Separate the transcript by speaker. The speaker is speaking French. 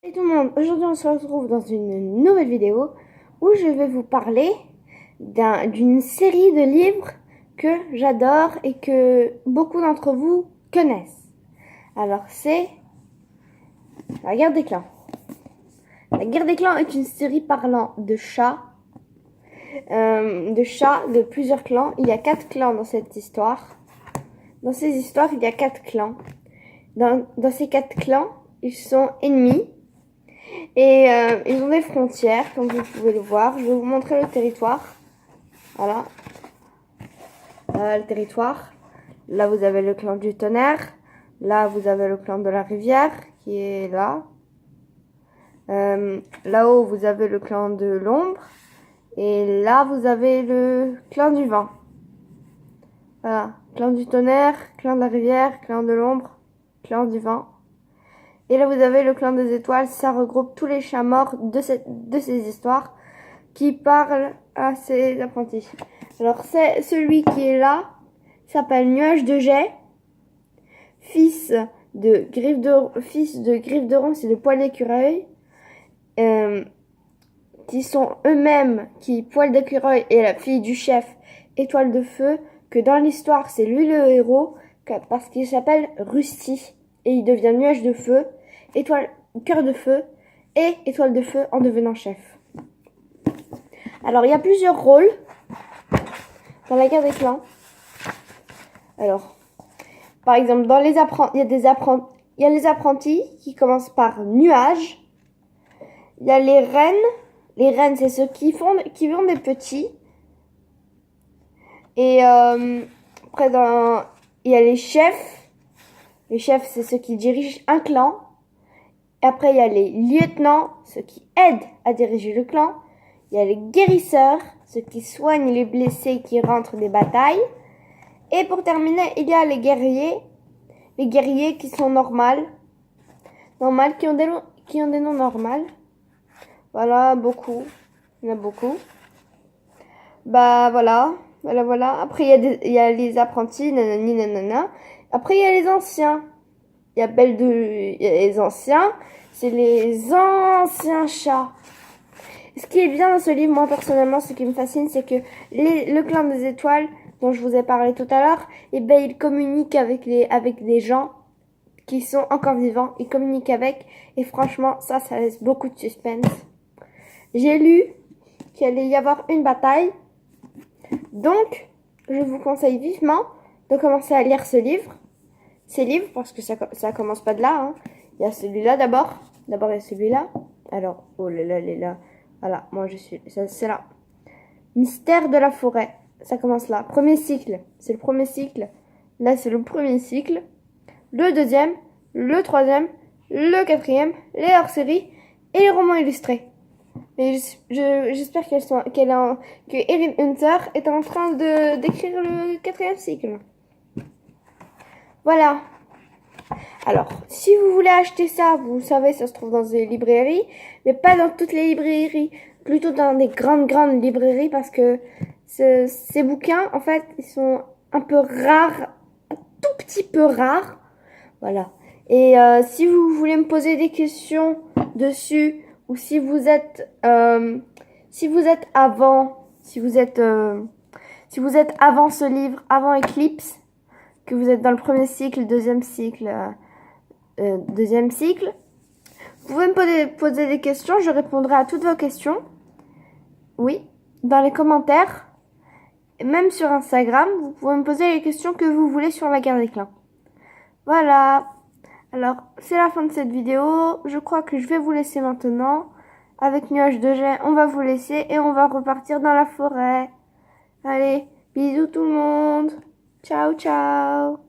Speaker 1: Salut tout le monde, aujourd'hui on se retrouve dans une nouvelle vidéo où je vais vous parler d'une série de livres que j'adore et que beaucoup d'entre vous connaissent. Alors c'est La Guerre des Clans. La Guerre des Clans est une série parlant de chats, de plusieurs clans. Il y a 4 clans dans cette histoire. Dans ces histoires, il y a 4 clans. Dans ces 4 clans, ils sont ennemis. Et ils ont des frontières, comme vous pouvez le voir. Je vais vous montrer le territoire. Voilà. Le territoire. Là, vous avez le clan du tonnerre. Là, vous avez le clan de la rivière, qui est là. Là-haut, vous avez le clan de l'ombre. Et là, vous avez le clan du vent. Voilà. Clan du tonnerre, clan de la rivière, clan de l'ombre, clan du vent. Et là, vous avez le clan des étoiles. Ça regroupe tous les chats morts de ces histoires qui parlent à ses apprentis. Alors, c'est celui qui est là, s'appelle Nuage de Jet, fils de Griffe de Ronce et de Poil d'écureuil, qui sont eux-mêmes, Poil d'écureuil est la fille du chef Étoile de Feu, que dans l'histoire, c'est lui le héros, parce qu'il s'appelle Rusty, et il devient Nuage de Feu, Cœur de Feu et Étoile de Feu en devenant chef. Alors, il y a plusieurs rôles dans la guerre des clans. Alors, par exemple, il y a les apprentis qui commencent par Nuage. Il y a les reines. Les reines, c'est ceux qui font des petits. Et après, il y a les chefs. Les chefs, c'est ceux qui dirigent un clan. Après, il y a les lieutenants, ceux qui aident à diriger le clan. Il y a les guérisseurs, ceux qui soignent les blessés qui rentrent des batailles. Et pour terminer, il y a les guerriers. Les guerriers qui sont normaux, qui ont des noms normaux. Voilà, beaucoup. Il y en a beaucoup. Bah voilà. Après, il y a les apprentis, nanani, nanana. Après, il y a les anciens. Il y a les anciens. C'est les anciens chats. Ce qui est bien dans ce livre, moi personnellement, ce qui me fascine, c'est que le clan des étoiles, dont je vous ai parlé tout à l'heure, il communique avec des gens qui sont encore vivants. Il communique avec, et franchement, ça laisse beaucoup de suspense. J'ai lu qu'il allait y avoir une bataille, donc je vous conseille vivement de commencer à lire ces livres, parce que ça commence pas de là, hein. Il y a celui-là d'abord il y a celui-là. Alors, oh là là, là. Voilà, moi c'est là. Mystère de la forêt, ça commence là. Premier cycle, c'est le premier cycle. Là, c'est le premier cycle. Le deuxième, le troisième, le quatrième, les hors-séries et les romans illustrés. Et j'espère que Erin Hunter est en train d'écrire le quatrième cycle. Voilà. Alors, si vous voulez acheter ça, vous savez, ça se trouve dans des librairies, mais pas dans toutes les librairies, plutôt dans des grandes librairies, parce que ces bouquins, en fait, ils sont un peu rares, un tout petit peu rares. Voilà. Et si vous voulez me poser des questions dessus, ou si vous êtes avant ce livre, avant Eclipse, que vous êtes dans le premier cycle, deuxième cycle, vous pouvez me poser des questions, je répondrai à toutes vos questions. Oui, dans les commentaires, et même sur Instagram, vous pouvez me poser les questions que vous voulez sur la guerre des clans. Voilà. Alors, c'est la fin de cette vidéo. Je crois que je vais vous laisser maintenant. Avec Nuage de Jet, on va vous laisser et on va repartir dans la forêt. Allez, bisous tout le monde. Ciao, ciao.